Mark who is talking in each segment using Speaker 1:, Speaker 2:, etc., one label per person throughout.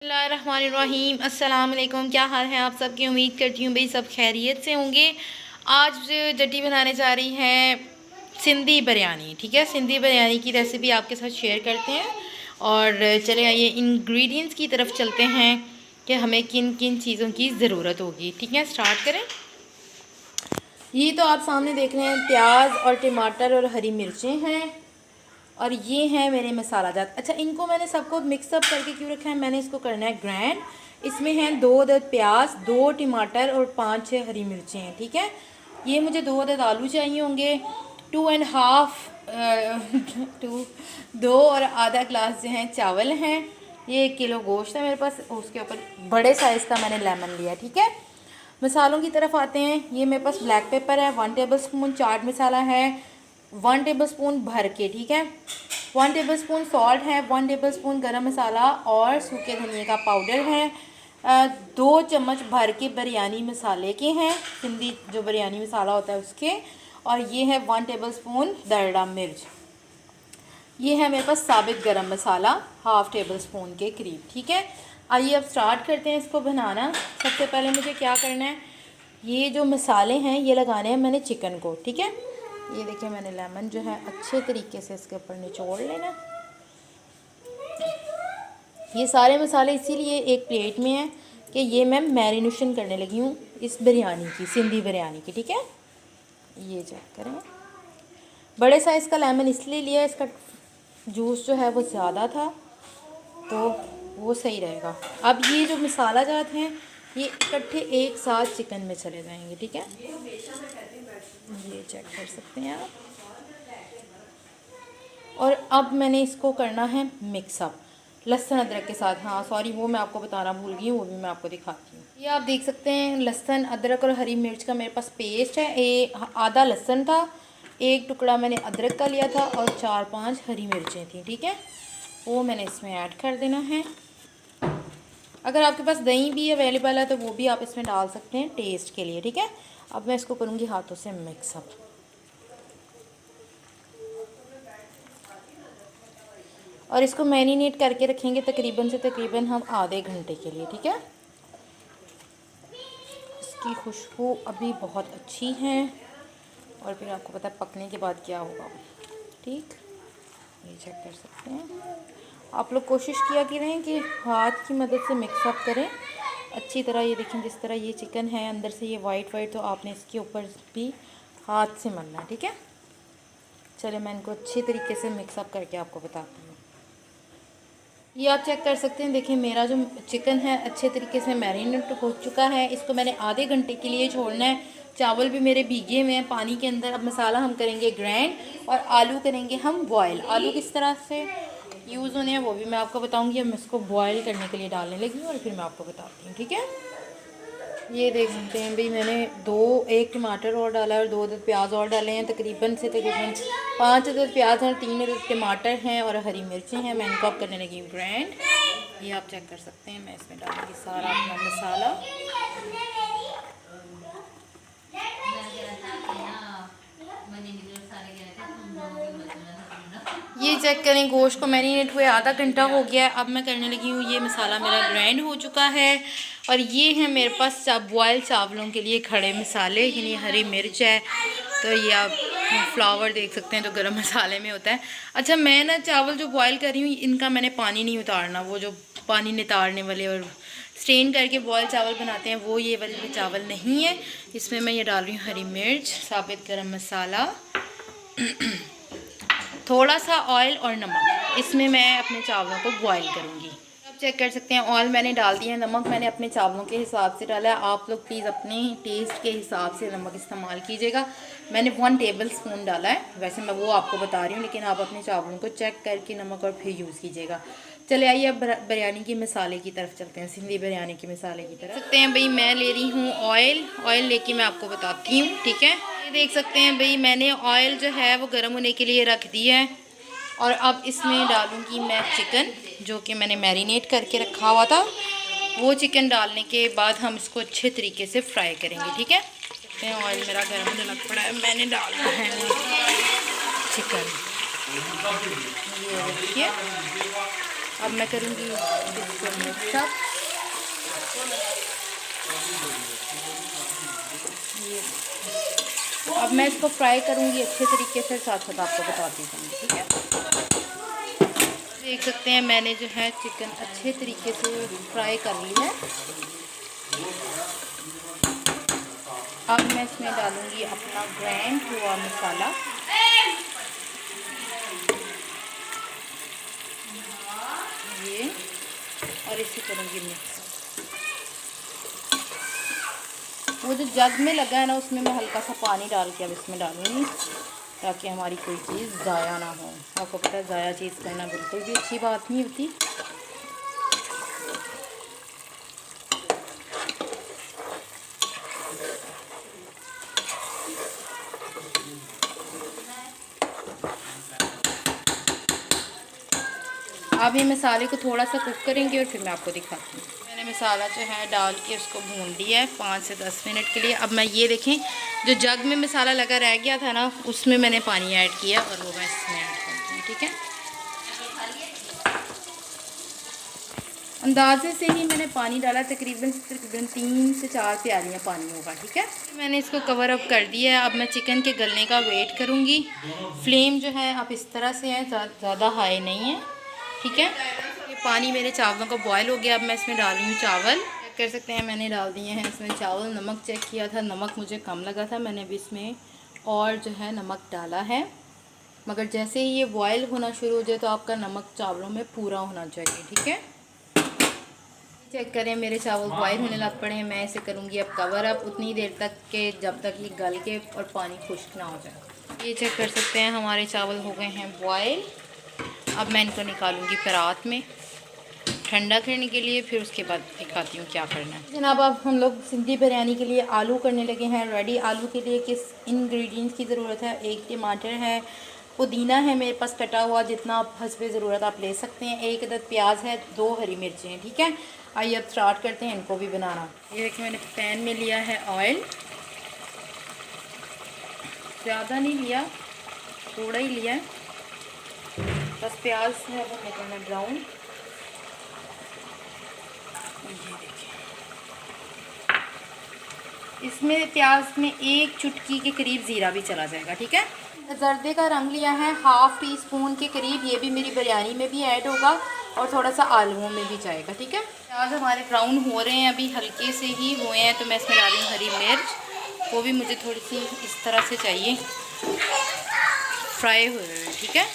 Speaker 1: बिस्मिल्लाहिर्रहमानिर्रहीम। अस्सलाम वालेकुम। क्या हाल है आप सबकी? उम्मीद करती हूँ भाई सब खैरियत से होंगे। आज जट्टी बनाने जा रही है सिंधी बिरयानी। ठीक है, सिंधी बिरयानी की रेसिपी आपके साथ शेयर करते हैं और चले आइए इंग्रेडिएंट्स की तरफ चलते हैं कि हमें किन किन चीज़ों की ज़रूरत होगी। ठीक है, स्टार्ट करें। ये तो आप सामने देख रहे हैं, प्याज और टमाटर और हरी मिर्चें हैं और ये हैं मेरे मसाला जात। अच्छा, इनको मैंने सबको मिक्सअप करके क्यों रखा है, मैंने इसको करना है ग्रैंड। इसमें हैं 2 अदद प्याज, 2 टमाटर और 5-6 हरी मिर्चें हैं। ठीक है, ये मुझे 2 अदद आलू चाहिए होंगे, 2 और आधा ग्लास जो हैं चावल हैं, ये 1 किलो गोश्त है मेरे पास, उसके ऊपर बड़े साइज़ का मैंने लेमन लिया। ठीक है, मसालों की तरफ आते हैं। ये मेरे पास ब्लैक पेपर है 1 टेबल स्पून, चाट मसाला है 1 टेबल स्पून भर के। ठीक है, 1 टेबल स्पून सॉल्ट है, 1 टेबल स्पून गरम मसाला और सूखे धनिए का पाउडर है, 2 चम्मच भर के बिरयानी मसाले के हैं, सिंधी जो बिरयानी मसाला होता है उसके, और ये है 1 टेबल स्पून दरड़ा मिर्च। ये है मेरे पास साबित गरम मसाला 1/2 टेबल स्पून के करीब। ठीक है, आइए अब स्टार्ट करते हैं इसको बनाना। सबसे पहले मुझे क्या करना है, ये जो मसाले हैं ये लगाने हैं मैंने चिकन को। ठीक है, ये देखिए मैंने लेमन जो है अच्छे तरीके से इसके ऊपर निचोड़ लेना। ये सारे मसाले इसीलिए एक प्लेट में हैं कि ये मैं मैरिनेशन करने लगी हूँ इस बिरयानी की, सिंधी बिरयानी की। ठीक है, ये चेक करें, बड़े साइज़ का लेमन इसलिए लिया, इसका जूस जो है वो ज़्यादा था तो वो सही रहेगा। अब ये जो मसाला जात हैं ये इकट्ठे एक साथ चिकन में चले जाएंगे। ठीक है, ये चेक कर सकते हैं आप। और अब मैंने इसको करना है मिक्सअप लहसुन अदरक के साथ। हाँ सॉरी, वो मैं आपको बताना भूल गई, वो भी मैं आपको दिखाती हूँ। ये आप देख सकते हैं, लहसुन अदरक और हरी मिर्च का मेरे पास पेस्ट है। आधा लहसुन था, 1 टुकड़ा मैंने अदरक का लिया था और 4-5 हरी मिर्चें थी। ठीक है, वो मैंने इसमें ऐड कर देना है। अगर आपके पास दही भी अवेलेबल है तो वो भी आप इसमें डाल सकते हैं टेस्ट के लिए। ठीक है, अब मैं इसको करूँगी हाथों से मिक्सअप। और इसको मैरिनेट करके रखेंगे तकरीबन से तकरीबन हम आधे घंटे के लिए। ठीक है, इसकी खुशबू अभी बहुत अच्छी है और फिर आपको पता है पकने के बाद क्या होगा। ठीक, ये चेक कर सकते हैं आप लोग। कोशिश किया करें कि हाथ की मदद से मिक्सअप करें अच्छी तरह। ये देखें जिस तरह ये चिकन है अंदर से ये वाइट वाइट, तो आपने इसके ऊपर भी हाथ से मलना है। ठीक है, चलिए मैं इनको अच्छी तरीके से मिक्सअप करके आपको बताती हूँ। ये आप चेक कर सकते हैं, देखिए मेरा जो चिकन है अच्छे तरीके से मैरिनेट हो चुका है। इसको मैंने आधे घंटे के लिए छोड़ना है। चावल भी मेरे भीगे हुए हैं पानी के अंदर। अब मसाला हम करेंगे ग्राइंड और आलू करेंगे हम बॉयल। आलू किस तरह से यूज़ होने हैं वो भी मैं आपको बताऊंगी। अब मैं इसको बॉयल करने के लिए डालने लगी हूँ और फिर मैं आपको बताती हूँ। ठीक है, ये देख सकते हैं भाई, मैंने 1 टमाटर और डाला है और 2 अदद प्याज और डाले हैं। तकरीबन 5 अदद प्याज हैं, 3 अदद टमाटर हैं और हरी मिर्चें हैं। मैं इनको अब करने लगी हूँ ग्राइंड। ये आप चेक कर सकते हैं, मैं इसमें डालूँगी सारा अपना मसाला। ये चेक करें, गोश्त को मैरिनेट हुए आधा घंटा हो गया है। अब मैं करने लगी हूँ, ये मसाला मेरा ग्राइंड हो चुका है और ये है मेरे पास बॉयल चावलों के लिए खड़े मसाले, यानी हरी मिर्च है, तो ये आप फ्लावर देख सकते हैं जो गरम मसाले में होता है। अच्छा, मैं ना चावल जो बॉयल कर रही हूँ इनका मैंने पानी नहीं उतारना, वो जो पानी नितारने वाले और स्ट्रेन करके बॉयल चावल बनाते हैं वो ये वाले चावल नहीं है। इसमें मैं ये डाल रही हूँ हरी मिर्च, साबित गरम मसाला, थोड़ा सा ऑयल और नमक। इसमें मैं अपने चावलों को बॉईल करूँगी। आप चेक कर सकते हैं, ऑयल मैंने डाल दिया है, नमक मैंने अपने चावलों के हिसाब से डाला है। आप लोग प्लीज़ अपने टेस्ट के हिसाब से नमक इस्तेमाल कीजिएगा। मैंने 1 टेबल स्पून डाला है, वैसे मैं वो आपको बता रही हूँ, लेकिन आप अपने चावलों को चेक करके नमक और फिर यूज़ कीजिएगा। चले आइए अब बिरयानी के मसाले की तरफ चलते हैं, सिंधी बिरयानी के मसाले की तरफ। सकते हैं भाई, मैं ले रही हूँ ऑयल लेके मैं आपको बताती हूँ। ठीक है, ये देख सकते हैं भाई, मैंने ऑयल जो है वो गर्म होने के लिए रख दिया है और अब इसमें डालूँगी मैं चिकन जो कि मैंने मैरिनेट करके रखा हुआ था। वो चिकन डालने के बाद हम इसको अच्छे तरीके से फ्राई करेंगे। ठीक है, ऑयल मेरा गर्म होने लग पड़ा है, मैंने डालना है चिकन। ये देखिए अब मैं करूँगी इसको मिक्सअप। ये अब मैं इसको फ्राई करूँगी अच्छे तरीके से, साथ साथ आपको बताती हूँ, ठीक है। देख सकते हैं मैंने जो है चिकन अच्छे तरीके से फ्राई कर ली है। अब मैं इसमें डालूँगी अपना ग्राइंड हुआ मसाला। ये और इसे करूँगी मिक्स। वो जो जग में लगा है ना, उसमें मैं हल्का सा पानी डाल के अब इसमें डालूँगी, ताकि हमारी कोई चीज़ ज़ाया ना हो। आपको पता है ज़ाया चीज़ करना बिल्कुल भी अच्छी बात नहीं होती। अब ये मसाले को थोड़ा सा कुक करेंगे और फिर मैं आपको दिखाती हूँ। मैंने मसाला जो है डाल के उसको भून लिया है 5 से 10 मिनट के लिए। अब मैं ये देखें, जो जग में मसाला लगा रह गया था ना, उसमें मैंने पानी ऐड किया और वो मैं इसमें ऐड करती हूँ, ठीक है। अंदाजे से ही मैंने पानी डाला, तकरीबन 3 से 4 प्यालियाँ पानी होगा, ठीक है। मैंने इसको कवर अप कर दिया है। अब मैं चिकन के गलने का वेट करूँगी। फ्लेम जो है आप इस तरह से है, ज़्यादा हाई नहीं है, ठीक है। ये पानी मेरे चावलों का बॉयल हो गया। अब मैं इसमें डाल रही हूँ चावल। चेक कर सकते हैं मैंने डाल दिए हैं इसमें चावल। नमक चेक किया था, नमक मुझे कम लगा था, मैंने भी इसमें और जो है नमक डाला है। मगर जैसे ही ये बॉयल होना शुरू हो जाए तो आपका नमक चावलों में पूरा होना चाहिए, ठीक है। चेक करें मेरे चावल बॉयल होने लग पड़े हैं। मैं इसे करूँगी अब कवर अप उतनी देर तक के जब तक ये गल के और पानी खुश्क ना हो जाए। ये चेक कर सकते हैं हमारे चावल हो गए हैं बॉयल। अब मैं इनको निकालूंगी परात में ठंडा करने के लिए, फिर उसके बाद दिखाती हूँ क्या करना है। जनाब अब हम लोग सिंधी बिरयानी के लिए आलू करने लगे हैं रेडी। आलू के लिए किस इंग्रेडिएंट्स की ज़रूरत है? 1 टमाटर है, पुदीना है मेरे पास कटा हुआ, जितना आप हस्बे ज़रूरत आप ले सकते हैं। 1 अदद प्याज है, 2 हरी मिर्चें हैं, ठीक है। आइए अब स्टार्ट करते हैं इनको भी बनाना। ये देखिए मैंने पैन में लिया है ऑयल, ज़्यादा नहीं लिया, थोड़ा ही लिया है बस। प्याज है वो करना ब्राउन। ये देखिए इसमें प्याज में 1 चुटकी के करीब ज़ीरा भी चला जाएगा, ठीक है। जर्दे का रंग लिया है 1/2 टीस्पून के करीब, ये भी मेरी बिरयानी में भी ऐड होगा और थोड़ा सा आलूओं में भी जाएगा, ठीक है। प्याज हमारे ब्राउन हो रहे हैं, अभी हल्के से ही हुए हैं, तो मैं इसमें डाल रही हूँ हरी मिर्च। वो भी मुझे थोड़ी सी इस तरह से चाहिए, फ्राई हुए हुए, ठीक है।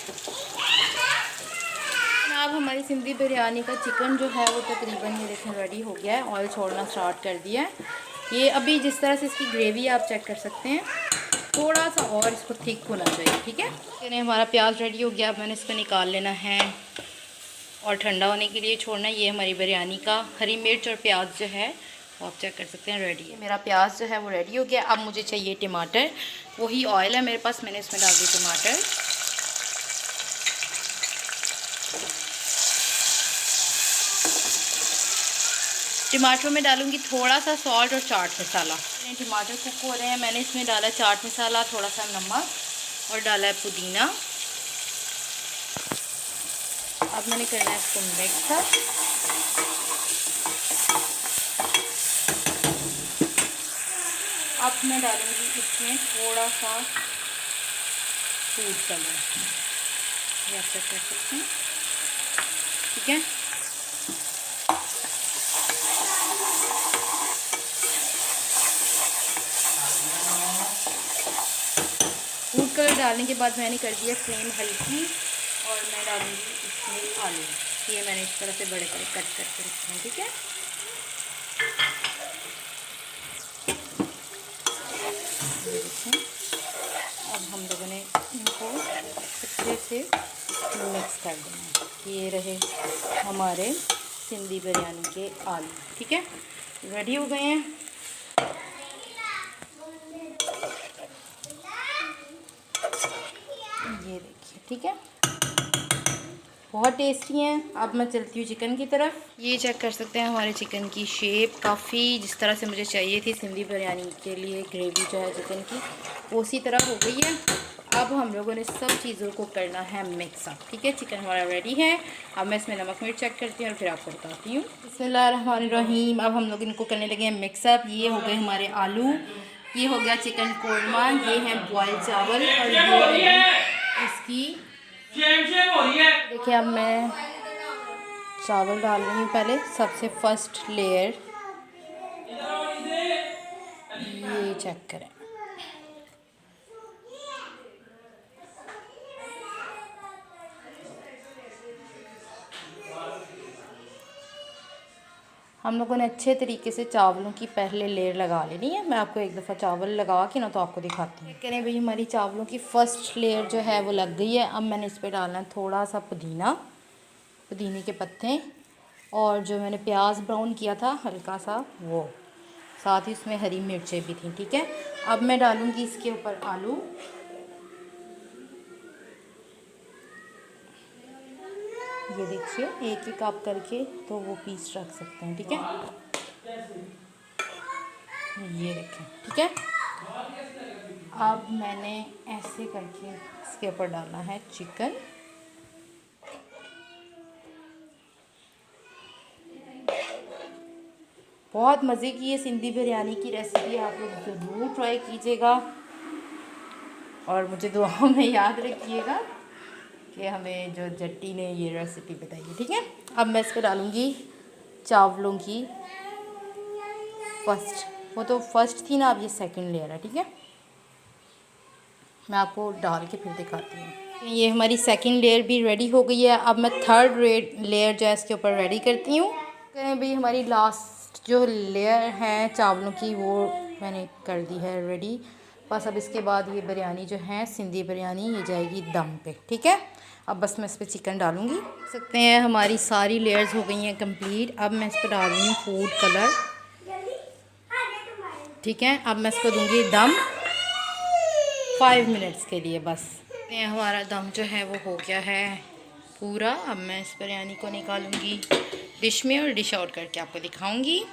Speaker 1: अब हमारी सिंधी बिरयानी का चिकन जो है वो तकरीबन ये देखें रेडी हो गया है। ऑयल छोड़ना स्टार्ट कर दिया है। ये अभी जिस तरह से इसकी ग्रेवी आप चेक कर सकते हैं, थोड़ा सा और इसको थिक होना चाहिए, ठीक है। यानी हमारा प्याज रेडी हो गया। अब मैंने इसको निकाल लेना है और ठंडा होने के लिए छोड़ना। ये हमारी बिरयानी का हरी मिर्च और प्याज जो है वो आप चेक कर सकते हैं रेडी है। मेरा प्याज जो है वो रेडी हो गया। अब मुझे चाहिए टमाटर, वही ऑयल है मेरे पास, मैंने इसमें डाल दिए टमाटर। टमाटरों में डालूंगी थोड़ा सा सॉल्ट और चाट मसाला। टमाटर कुक हो रहे हैं, मैंने इसमें डाला चाट मसाला, थोड़ा सा नमक और डाला है पुदीना। अब मैंने करना है इसको मिक्स अप। अब मैं डालूंगी इसमें थोड़ा सा फूड कलर, ये आप चेक कर सकते हैं, ठीक है। फूड कलर डालने के बाद मैंने कर दिया फ्लेम हल्की और मैं डालूंगी इसमें आलू। ये मैंने इस तरह से बड़े बड़े कट करके रखे हैं, ठीक है। ये देखें, अब हम लोगों ने इनको अच्छे से मिक्स कर देना है। ये रहे हमारे सिंधी बिरयानी के आलू, ठीक है, रेडी हो गए हैं। ये देखिए, ठीक है, बहुत टेस्टी हैं। अब मैं चलती हूँ चिकन की तरफ। ये चेक कर सकते हैं हमारे चिकन की शेप काफ़ी जिस तरह से मुझे चाहिए थी सिंधी बिरयानी के लिए, ग्रेवी जो है चिकन की वो उसी तरह हो गई है। अब हम लोगों ने सब चीज़ों को करना है मिक्सअप। ठीक है, चिकन हमारा रेडी है। अब मैं इसमें नमक मिर्च चेक करती हूँ और फिर आपको बताती हूँ। बिस्मिल्लाहिर्रहमानिर्रहीम। अब हम लोग इनको करने लगे हैं मिक्सअप। ये हो गए हमारे आलू, ये हो गया चिकन कोरमा, ये हैं बॉयल चावल और ये इसकी देखिए। अब मैं चावल डाल रही हूँ पहले, सबसे फर्स्ट लेयर। ये चेक करें, हम लोगों ने अच्छे तरीके से चावलों की पहले लेयर लगा लेनी है। मैं आपको एक दफ़ा चावल लगा के ना तो आपको दिखाती हूँ। करें भाई, हमारी चावलों की फ़र्स्ट लेयर जो है वो लग गई है। अब मैंने इस पर डालना है थोड़ा सा पुदीने के पत्ते, और जो मैंने प्याज ब्राउन किया था हल्का सा वो, साथ ही उसमें हरी मिर्चें भी थी। ठीक है, अब मैं डालूँगी इसके ऊपर आलू। ये देखिए, एक एक आप करके तो वो पीस रख सकते हैं। ठीक है, ये देखें। ठीक है, अब मैंने ऐसे करके इसके ऊपर डालना है चिकन। बहुत मज़े की ये सिंधी बिरयानी की रेसिपी आप लोग ज़रूर ट्राई कीजिएगा और मुझे दुआओं में याद रखिएगा कि हमें जो जट्टी ने ये रेसिपी बताई है। ठीक है, अब मैं इस पर डालूँगी चावलों की फर्स्ट, वो तो फर्स्ट थी ना, अब ये सेकंड लेयर है। ठीक है, मैं आपको डाल के फिर दिखाती हूँ। ये हमारी सेकंड लेयर भी रेडी हो गई है। अब मैं थर्ड लेयर जो है इसके ऊपर रेडी करती हूँ। करें भाई, हमारी लास्ट जो लेयर है चावलों की वो मैंने कर दी है रेडी। बस अब इसके बाद ये बिरयानी जो है सिंधी बिरयानी, ये जाएगी दम पे। ठीक है, अब बस मैं इस पर चिकन डालूँगी। देख सकते हैं हमारी सारी लेयर्स हो गई हैं कंप्लीट। अब मैं इस पर डाल रही हूँ फूड कलर। ठीक है, अब मैं इसको दूँगी दम 5 मिनट्स के लिए बस। ये हमारा दम जो है वो हो गया है पूरा। अब मैं इस बिरयानी को निकालूंगी डिश में और डिश आउट करके आपको दिखाऊंगी।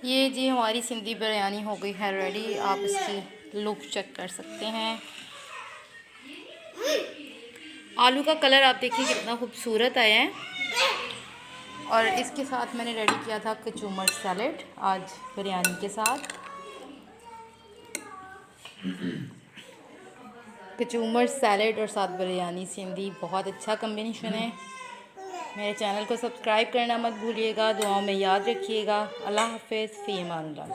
Speaker 1: ये जी हमारी सिंधी बिरयानी हो गई है रेडी। आप इसकी लुक चेक कर सकते हैं। आलू का कलर आप देखिए कितना खूबसूरत आया है। और इसके साथ मैंने रेडी किया था कचूमर सैलेड आज बिरयानी के साथ। कचूमर सैलेड और साथ बिरयानी सिंधी बहुत अच्छा कम्बिनेशन है। मेरे चैनल को सब्सक्राइब करना मत भूलिएगा, दुआओं में याद रखिएगा। अल्लाह हाफ़िज़, फ़ी अमान अल्लाह।